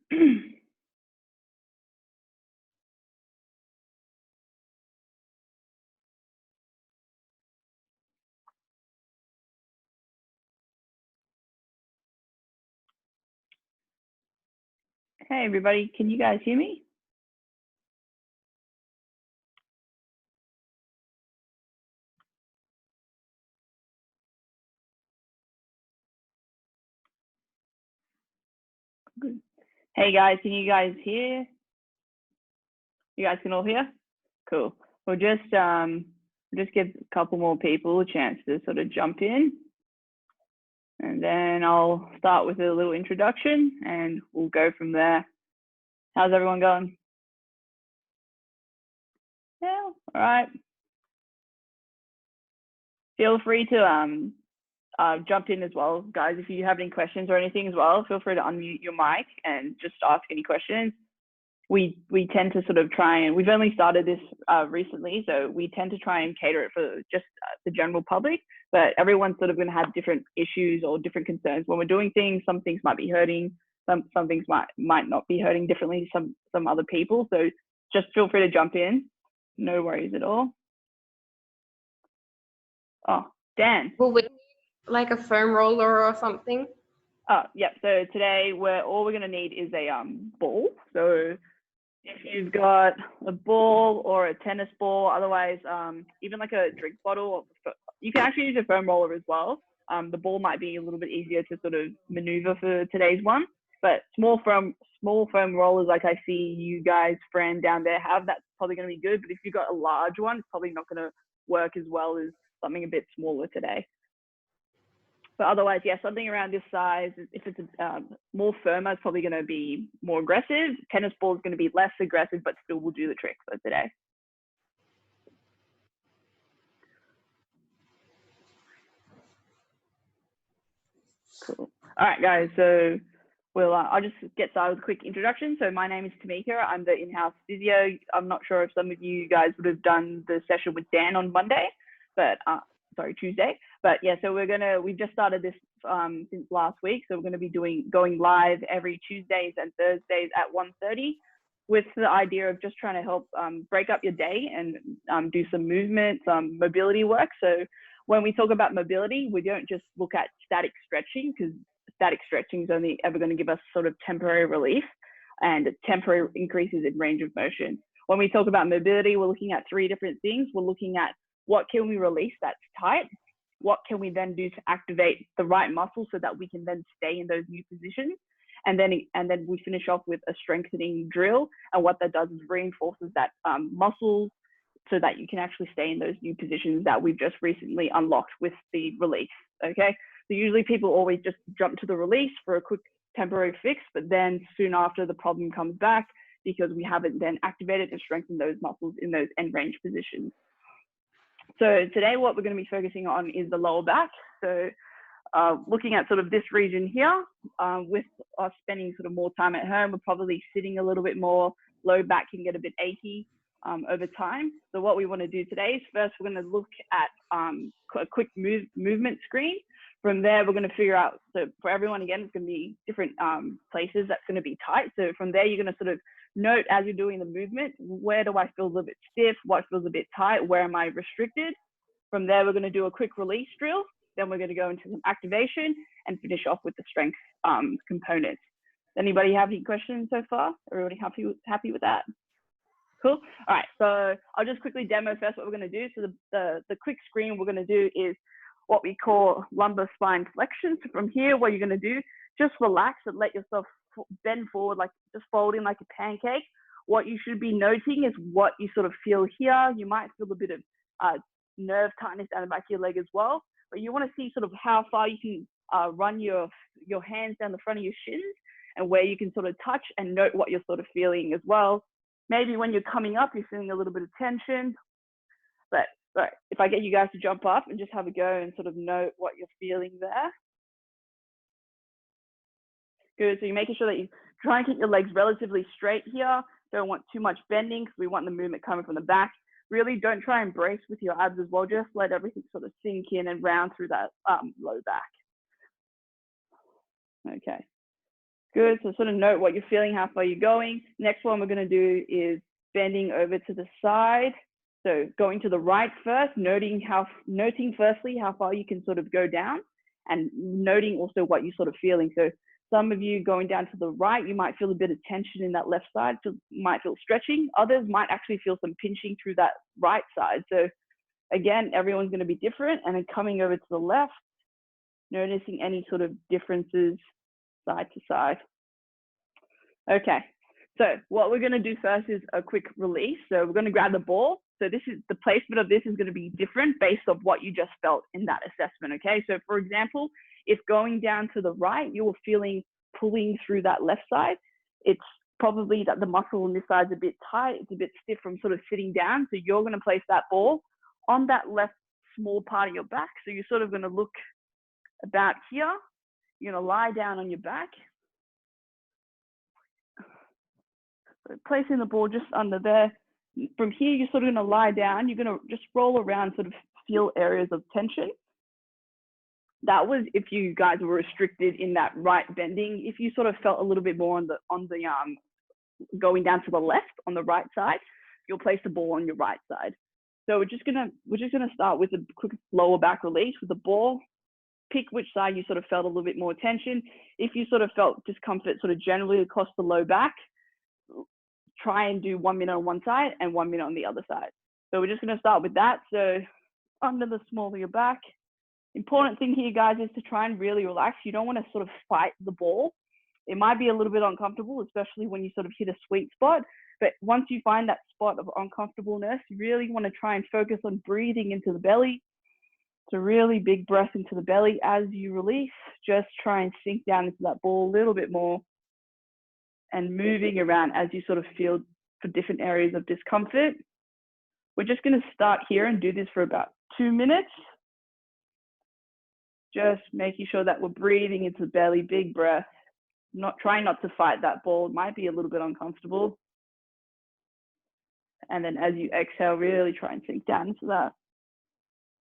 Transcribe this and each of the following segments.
Hey everybody, can you guys hear me? Good. Hey guys, can you guys hear? You guys can all hear? Cool. We'll just give a couple more people a chance to sort of jump in. And then I'll start with a little introduction and we'll go from there. How's everyone going? Yeah, all right. Feel free to jump in as well, guys. If you have any questions or anything as well, feel free to unmute your mic and just ask any questions. We tend to sort of try and, we've only started this recently, so we tend to try and cater it for just the general public, but everyone's sort of going to have different issues or different concerns. When we're doing things, some things might be hurting, some things might not be hurting differently to some other people. So just feel free to jump in. No worries at all. Oh, Dan. Will we need like a foam roller or something? Oh, yeah. So today all we're going to need is a ball. So if you've got a ball or a tennis ball, otherwise even like a drink bottle, you can actually use a foam roller as well. The ball might be a little bit easier to sort of maneuver for today's one, but small foam rollers like I see you guys, Fran, down there have, that's probably going to be good. But if you've got a large one, it's probably not going to work as well as something a bit smaller today. But otherwise, yeah, something around this size. If it's more firmer, it's probably going to be more aggressive. Tennis ball is going to be less aggressive, but still will do the trick for today. Cool. All right, guys. So I'll just get started with a quick introduction. So my name is Tamika. I'm the in-house physio. I'm not sure if some of you guys would have done the session with Dan on Monday, but Tuesday. But yeah, so we've just started this since last week. So we're going to be going live every Tuesdays and Thursdays at 1:30 with the idea of just trying to help break up your day and do some movement, some mobility work. So when we talk about mobility, we don't just look at static stretching, because static stretching is only ever going to give us sort of temporary relief and temporary increases in range of motion. When we talk about mobility, we're looking at three different things. We're looking at what can we release that's tight? What can we then do to activate the right muscles so that we can then stay in those new positions? And then we finish off with a strengthening drill. And what that does is reinforces that muscles so that you can actually stay in those new positions that we've just recently unlocked with the release, okay? So usually people always just jump to the release for a quick temporary fix, but then soon after the problem comes back because we haven't then activated and strengthened those muscles in those end range positions. So today what we're going to be focusing on is the lower back. So looking at sort of this region here, with us spending sort of more time at home, we're probably sitting a little bit more, low back can get a bit achy over time. So what we want to do today is first we're going to look at a quick movement screen. From there, we're going to figure out, so for everyone, again, it's going to be different places that's going to be tight. So from there, you're going to sort of note as you're doing the movement, where do I feel a little bit stiff? What feels a bit tight? Where am I restricted? From there, we're going to do a quick release drill. Then we're going to go into some activation and finish off with the strength components. Anybody have any questions so far? Everybody happy with that? Cool. All right, so I'll just quickly demo first what we're going to do. So the quick screen we're going to do is what we call lumbar spine flexion. So from here, what you're going to do, just relax and let yourself bend forward, like just folding like a pancake. What you should be noting is what you sort of feel here. You might feel a bit of nerve tightness down the back of your leg as well, but you want to see sort of how far you can run your hands down the front of your shins and where you can sort of touch and note what you're sort of feeling as well. Maybe when you're coming up, you're feeling a little bit of tension, but if I get you guys to jump up and just have a go and sort of note what you're feeling there. Good, so you're making sure that you try and keep your legs relatively straight here. Don't want too much bending because we want the movement coming from the back. Really don't try and brace with your abs as well. Just let everything sort of sink in and round through that low back. Okay, Good. So sort of note what you're feeling, how far you're going. Next one we're going to do is bending over to the side. So going to the right first, noting firstly how far you can sort of go down, and noting also what you're sort of feeling. So some of you going down to the right, you might feel a bit of tension in that left side, so you might feel stretching. Others might actually feel some pinching through that right side. So again, everyone's going to be different. And then coming over to the left, noticing any sort of differences side to side. Okay, so what we're going to do first is a quick release. So we're going to grab the ball. So this is the placement of this is going to be different based on what you just felt in that assessment. Okay, so for example, if going down to the right, you were feeling pulling through that left side, it's probably that the muscle on this side is a bit tight, it's a bit stiff from sort of sitting down. So you're going to place that ball on that left small part of your back. So you're sort of going to look about here. You're going to lie down on your back. So placing the ball just under there. From here, you're sort of going to lie down. You're going to just roll around, sort of feel areas of tension. That was if you guys were restricted in that right bending. If you sort of felt a little bit more on the going down to the left on the right side, you'll place the ball on your right side. So we're just gonna start with a quick lower back release with the ball. Pick which side you sort of felt a little bit more tension. If you sort of felt discomfort sort of generally across the low back, try and do 1 minute on one side and 1 minute on the other side. So we're just going to start with that. So under the small of your back. Important thing here, guys, is to try and really relax. You don't want to sort of fight the ball. It might be a little bit uncomfortable, especially when you sort of hit a sweet spot. But once you find that spot of uncomfortableness, you really want to try and focus on breathing into the belly. It's a really big breath into the belly as you release. Just try and sink down into that ball a little bit more and moving around as you sort of feel for different areas of discomfort. We're just going to start here and do this for about 2 minutes. Just making sure that we're breathing into the belly, big breath. Trying not to fight that ball. It might be a little bit uncomfortable. And then as you exhale, really try and sink down into that.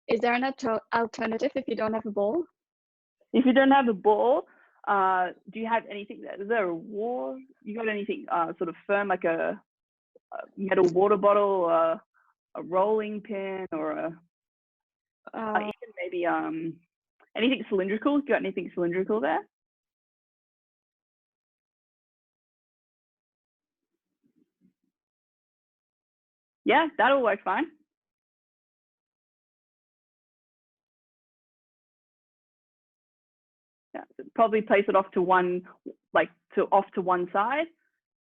Is there an alternative if you don't have a ball? If you don't have a ball, do you have anything? Is there a wall? You got anything sort of firm, like a metal water bottle, a rolling pin, or even maybe anything cylindrical? You got anything cylindrical there? Yeah, that'll work fine. Yeah, probably place it off to one side.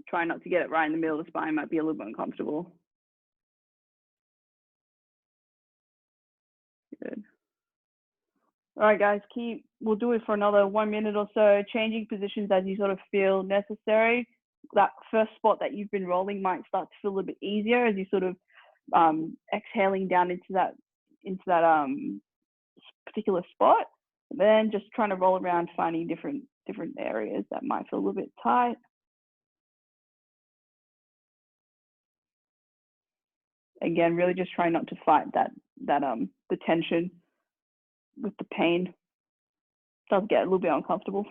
Try not to get it right in the middle of the spine. Might be a little bit uncomfortable. Good. All right, guys, we'll do it for another 1 minute or so, changing positions as you sort of feel necessary. That first spot that you've been rolling might start to feel a little bit easier as you sort of exhaling down into that particular spot. And then just trying to roll around, finding different areas that might feel a little bit tight. Again, really just try not to fight the tension with the pain. It does get a little bit uncomfortable.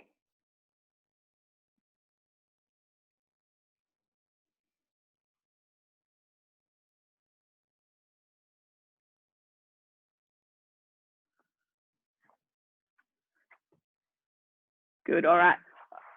Good, all right.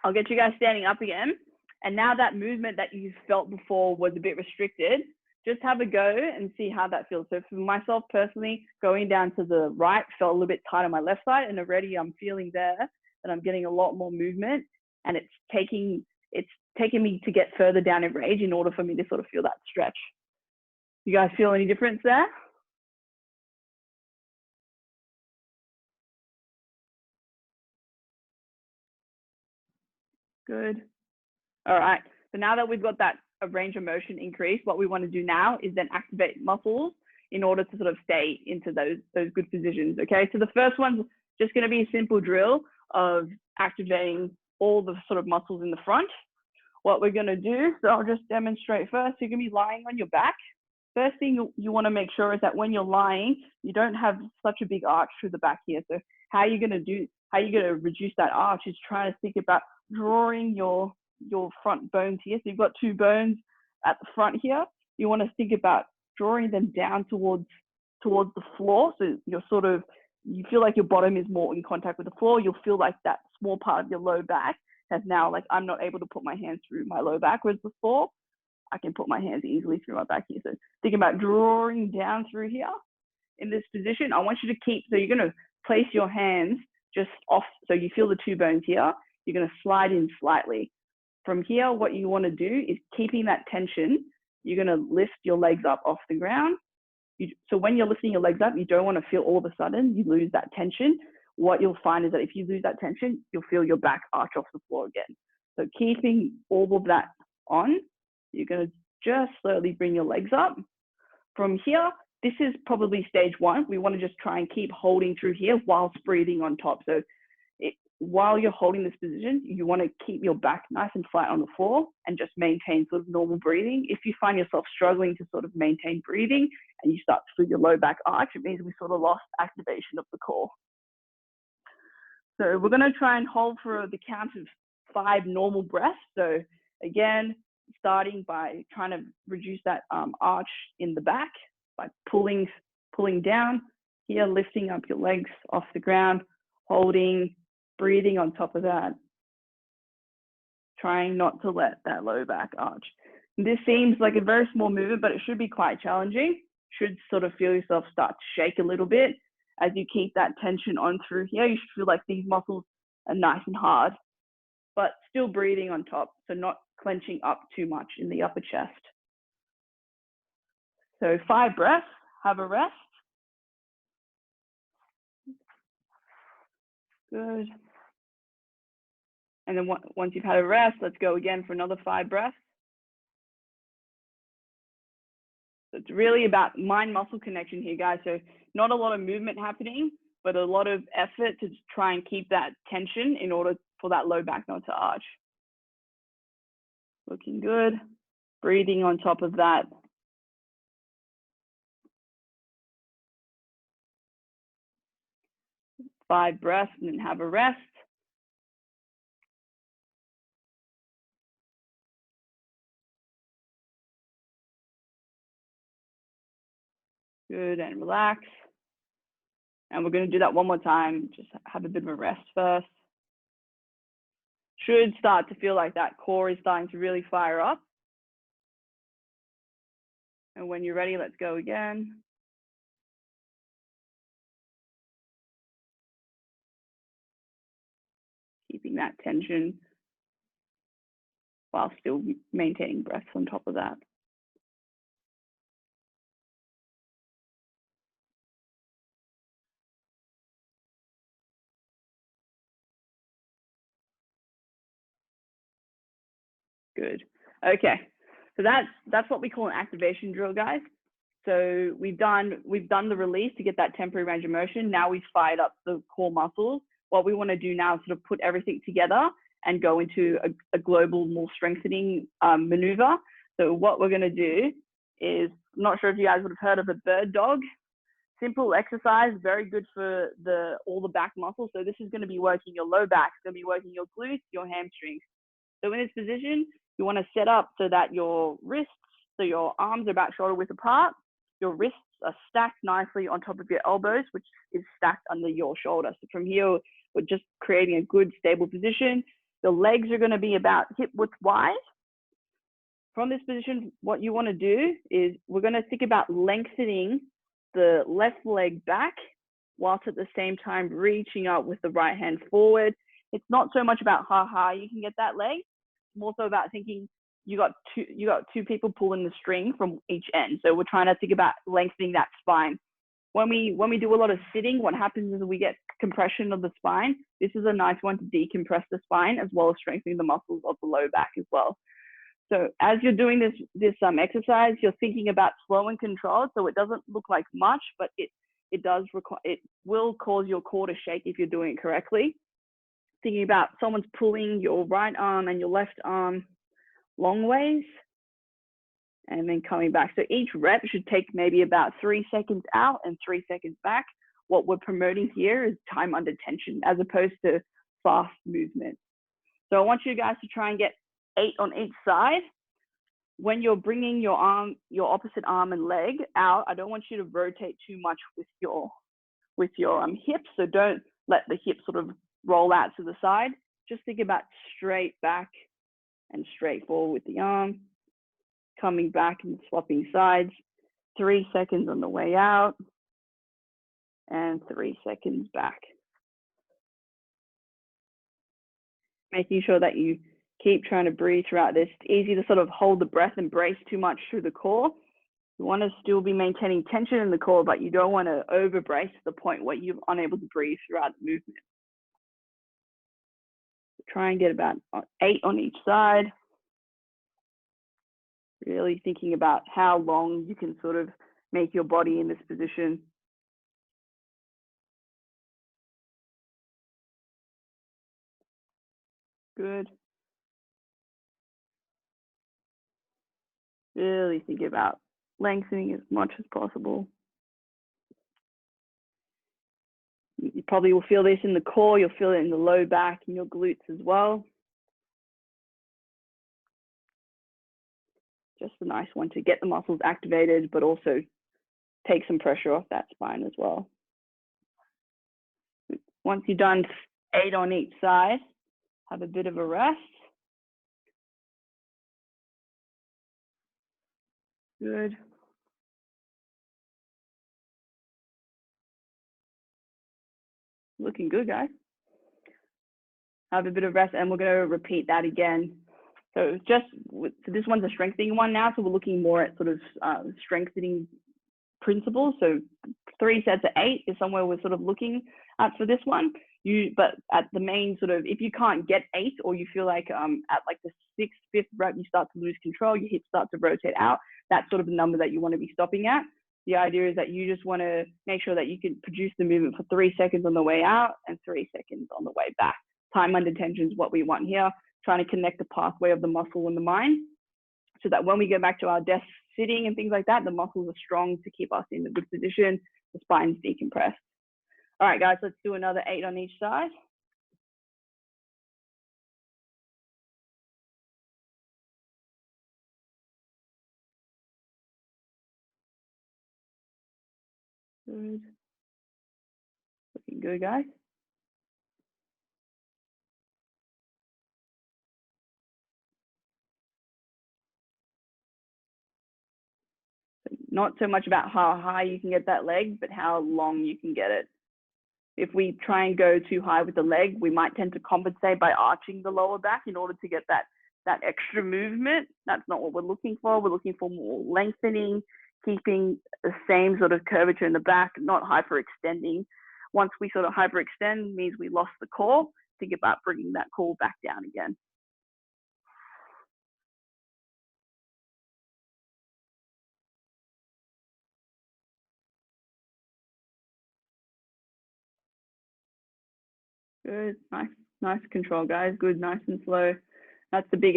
I'll get you guys standing up again. And now that movement that you felt before was a bit restricted, just have a go and see how that feels. So for myself personally, going down to the right felt a little bit tight on my left side, and already I'm feeling there that I'm getting a lot more movement, and it's taking me to get further down in range in order for me to sort of feel that stretch. You guys feel any difference there? Good. All right. So now that we've got that range of motion increase, what we want to do now is then activate muscles in order to sort of stay into those good positions. Okay. So the first one's just going to be a simple drill of activating all the sort of muscles in the front. What we're going to do, so I'll just demonstrate first. You're going to be lying on your back. First thing you want to make sure is that when you're lying, you don't have such a big arch through the back here. So how you're going to reduce that arch is trying to think about drawing your front bones here. So you've got two bones at the front here. You want to think about drawing them down towards the floor. So you're sort of, you feel like your bottom is more in contact with the floor. You'll feel like that small part of your low back has now, like, I'm not able to put my hands through my low back, whereas before I can put my hands easily through my back here. So think about drawing down through here in this position. I want you to keep, so you're going to place your hands just off. So you feel the two bones here. You're going to slide in slightly. From here, what you want to do is keeping that tension. You're going to lift your legs up off the ground. So when you're lifting your legs up, you don't want to feel all of a sudden you lose that tension. What you'll find is that if you lose that tension, you'll feel your back arch off the floor again. So keeping all of that on, you're going to just slowly bring your legs up. From here, this is probably stage one. We want to just try and keep holding through here whilst breathing on top. So while you're holding this position, you want to keep your back nice and flat on the floor and just maintain sort of normal breathing. If you find yourself struggling to sort of maintain breathing and you start to feel your low back arch, it means we sort of lost activation of the core. So we're going to try and hold for the count of 5 normal breaths. So again, starting by trying to reduce that arch in the back by pulling down here, lifting up your legs off the ground, holding, breathing on top of that, trying not to let that low back arch. This seems like a very small movement, but it should be quite challenging. Should sort of feel yourself start to shake a little bit as you keep that tension on through here. You should feel like these muscles are nice and hard, but still breathing on top, so not clenching up too much in the upper chest. So 5 breaths, have a rest. Good. And then once you've had a rest, let's go again for another 5 breaths. So it's really about mind-muscle connection here, guys. So not a lot of movement happening, but a lot of effort to try and keep that tension in order for that low back not to arch. Looking good. Breathing on top of that. Five breaths and then have a rest. Good, and relax. And we're going to do that one more time. Just have a bit of a rest first. Should start to feel like that core is starting to really fire up. And when you're ready, let's go again. Keeping that tension while still maintaining breaths on top of that. Good. Okay. So that's what we call an activation drill, guys. So we've done the release to get that temporary range of motion. Now we've fired up the core muscles. What we want to do now is sort of put everything together and go into a global, more strengthening maneuver. So what we're going to do is, I'm not sure if you guys would have heard of a bird dog. Simple exercise, very good for all the back muscles. So this is going to be working your low back, it's going to be working your glutes, your hamstrings. So in this position, you want to set up so that your wrists, so your arms are about shoulder width apart. Your wrists are stacked nicely on top of your elbows, which is stacked under your shoulder. So from here, we're just creating a good stable position. The legs are going to be about hip width wide. From this position, what you want to do is we're going to think about lengthening the left leg back whilst at the same time reaching up with the right hand forward. It's not so much about how high you can get that leg. It's more so about thinking you got two people pulling the string from each end. So we're trying to think about lengthening that spine. When we do a lot of sitting, what happens is we get compression of the spine. This is a nice one to decompress the spine as well as strengthening the muscles of the low back as well. So as you're doing this exercise, you're thinking about slow and controlled. So it doesn't look like much, but it will cause your core to shake if you're doing it correctly. Thinking about someone's pulling your right arm and your left arm long ways and then coming back. So each rep should take maybe about 3 seconds out and 3 seconds back. What we're promoting here is time under tension as opposed to fast movement. So I want you guys to try and get 8 on each side. When you're bringing your arm, your opposite arm and leg out, I don't want you to rotate too much with your hips. So don't let the hips sort of roll out to the side. Just think about straight back and straight forward with the arm, coming back and swapping sides. 3 seconds on the way out and 3 seconds back. Making sure that you keep trying to breathe throughout this. It's easy to sort of hold the breath and brace too much through the core. You want to still be maintaining tension in the core, but you don't want to over brace to the point where you're unable to breathe throughout the movement. Try and get about 8 on each side. Really thinking about how long you can sort of make your body in this position. Good. Really think about lengthening as much as possible. You probably will feel this in the core, you'll feel it in the low back and your glutes as well. Just a nice one to get the muscles activated, but also take some pressure off that spine as well. Once you've done 8 on each side, have a bit of a rest. Good. Looking good, guys. Have a bit of rest, and we're going to repeat that again. So this one's a strengthening one now, so we're looking more at sort of strengthening principles. So 3 sets of 8 is somewhere we're sort of looking at for this one. But at the main sort of, if you can't get 8, or you feel like at like the 6th, 5th rep, you start to lose control, your hips start to rotate out, that's sort of the number that you want to be stopping at. The idea is that you just want to make sure that you can produce the movement for 3 seconds on the way out and 3 seconds on the way back. Time under tension is what we want here, trying to connect the pathway of the muscle and the mind, so that when we go back to our desk sitting and things like that, the muscles are strong to keep us in a good position, the spine's decompressed. All right, guys, let's do another 8 on each side. Good. Looking good, guys. Not so much about how high you can get that leg, but how long you can get it. If we try and go too high with the leg, we might tend to compensate by arching the lower back in order to get that extra movement. That's not what we're looking for. We're looking for more lengthening, keeping the same sort of curvature in the back, not hyperextending. Once we sort of hyperextend, means we lost the core. Think about bringing that core back down again. Good, nice control, guys. Good, nice and slow. That's the big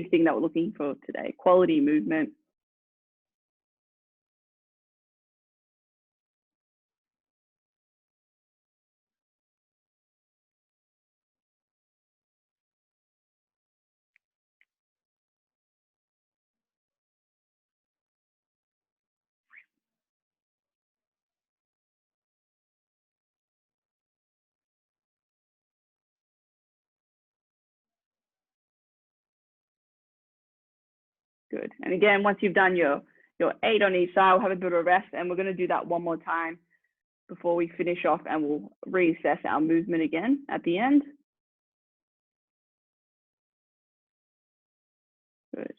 thing that we're looking for today, quality movement. Good. And again, once you've done your 8 on each side, we'll have a bit of a rest, and we're going to do that one more time before we finish off, and we'll reassess our movement again at the end. Good.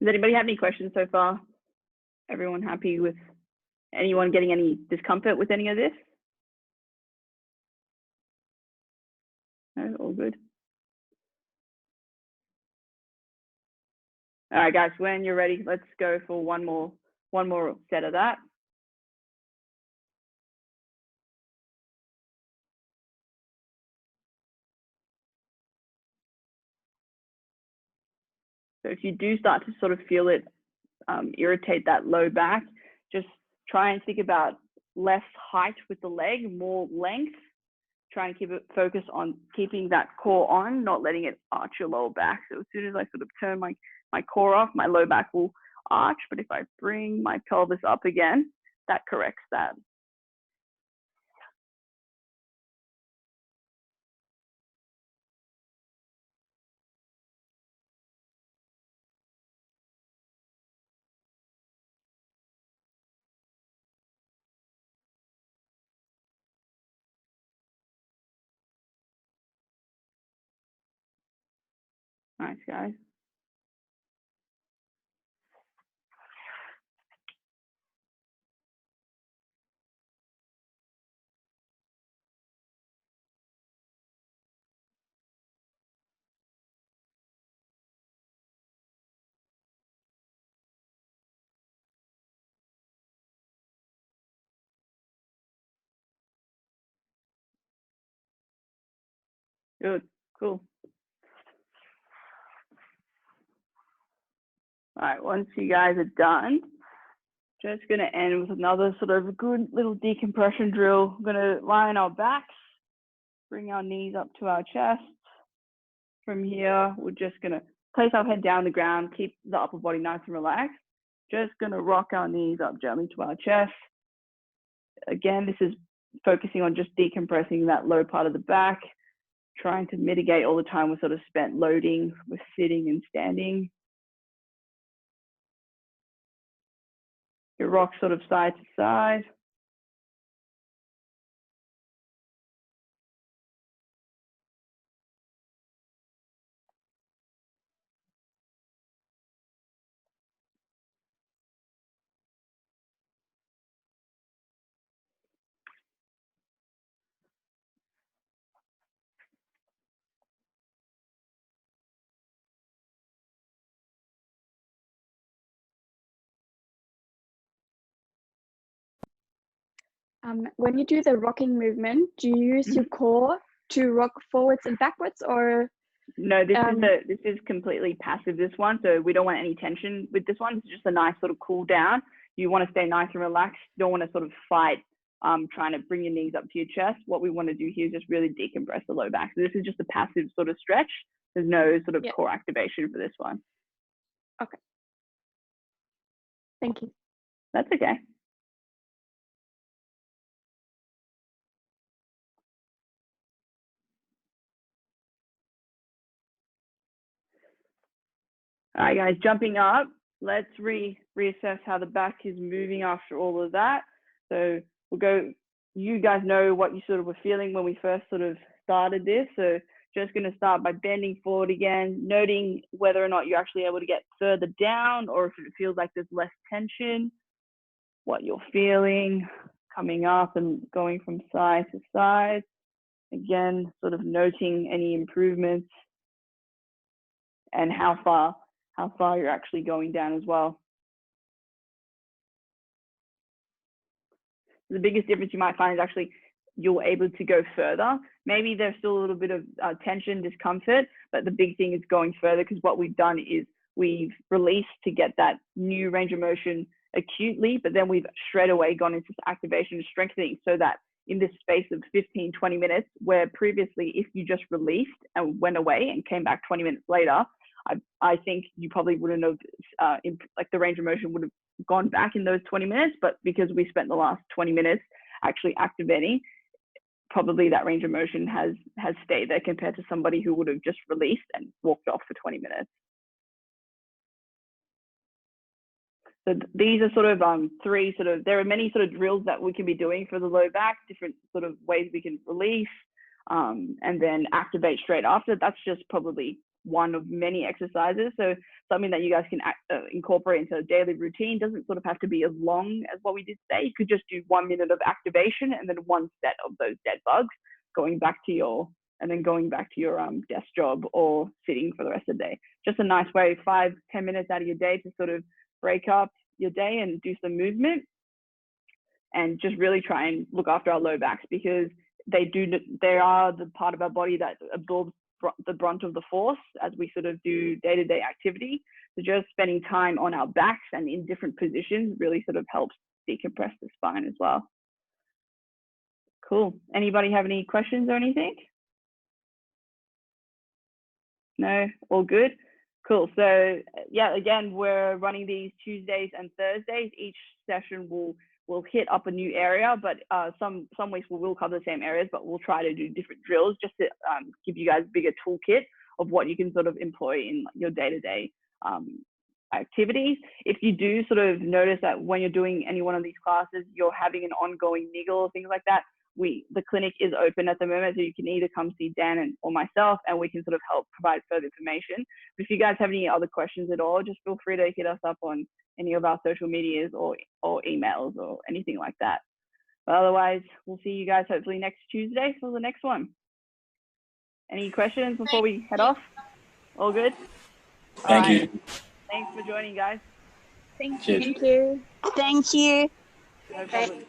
Does anybody have any questions so far? Everyone happy with anyone getting any discomfort with any of this? No, all good. All right, guys, when you're ready, let's go for one more set of that. So if you do start to sort of feel it irritate that low back, just try and think about less height with the leg, more length. Try and keep it focused on keeping that core on, not letting it arch your lower back. So as soon as I sort of turn my core off, my low back will arch. But if I bring my pelvis up again, that corrects that. Nice, guys. Good, cool. All right, once you guys are done, just gonna end with another sort of good little decompression drill. We're gonna lie on our backs, bring our knees up to our chest. From here, we're just gonna place our head down on the ground, keep the upper body nice and relaxed. Just gonna rock our knees up gently to our chest. Again, this is focusing on just decompressing that low part of the back, trying to mitigate all the time we're sort of spent loading with sitting and standing. You rock sort of side to side. When you do the rocking movement, do you use your core to rock forwards and backwards, or? No, this is completely passive, this one. So we don't want any tension with this one. It's just a nice sort of cool down. You want to stay nice and relaxed. You don't want to sort of fight trying to bring your knees up to your chest. What we want to do here is just really decompress the low back. So this is just a passive sort of stretch. There's no sort of core activation for this one. Okay. Thank you. That's okay. All right, guys, jumping up. Let's reassess how the back is moving after all of that. So we'll go, you guys know what you sort of were feeling when we first sort of started this. So just going to start by bending forward again, noting whether or not you're actually able to get further down or if it feels like there's less tension, what you're feeling, coming up and going from side to side. Again, sort of noting any improvements and how far you're actually going down as well. The biggest difference you might find is actually you're able to go further. Maybe there's still a little bit of tension, discomfort, but the big thing is going further, because what we've done is we've released to get that new range of motion acutely, but then we've straight away gone into activation and strengthening, so that in this space of 15, 20 minutes, where previously if you just released and went away and came back 20 minutes later, I think you probably wouldn't have, like the range of motion would have gone back in those 20 minutes, but because we spent the last 20 minutes actually activating, probably that range of motion has stayed there compared to somebody who would have just released and walked off for 20 minutes. So these are sort of three sort of, there are many sort of drills that we can be doing for the low back, different sort of ways we can release and then activate straight after. That's just probably one of many exercises. So something that you guys can incorporate into a daily routine. Doesn't sort of have to be as long as what we did today. You could just do 1 minute of activation and then one set of those dead bugs, going back to your desk job or sitting for the rest of the day. Just a nice way, 5-10 minutes out of your day to sort of break up your day and do some movement, and just really try and look after our low backs, because they are the part of our body that absorbs the brunt of the force as we sort of do day-to-day activity. So just spending time on our backs and in different positions really sort of helps decompress the spine as well. Cool. Anybody have any questions or anything? No, all good. Cool. So yeah, again, we're running these Tuesdays and Thursdays. Each session will hit up a new area, but some weeks we will cover the same areas, but we'll try to do different drills just to give you guys a bigger toolkit of what you can sort of employ in your day-to-day activities. If you do sort of notice that when you're doing any one of these classes, you're having an ongoing niggle or things like that, the clinic is open at the moment, so you can either come see Dan or myself, and we can sort of help provide further information. But if you guys have any other questions at all, just feel free to hit us up on any of our social medias or emails or anything like that. But otherwise, we'll see you guys hopefully next Tuesday for the next one. Any questions before we head off? All good? Thank you. Thanks for joining, guys. Thank Cheers. you. Thank you. No problem.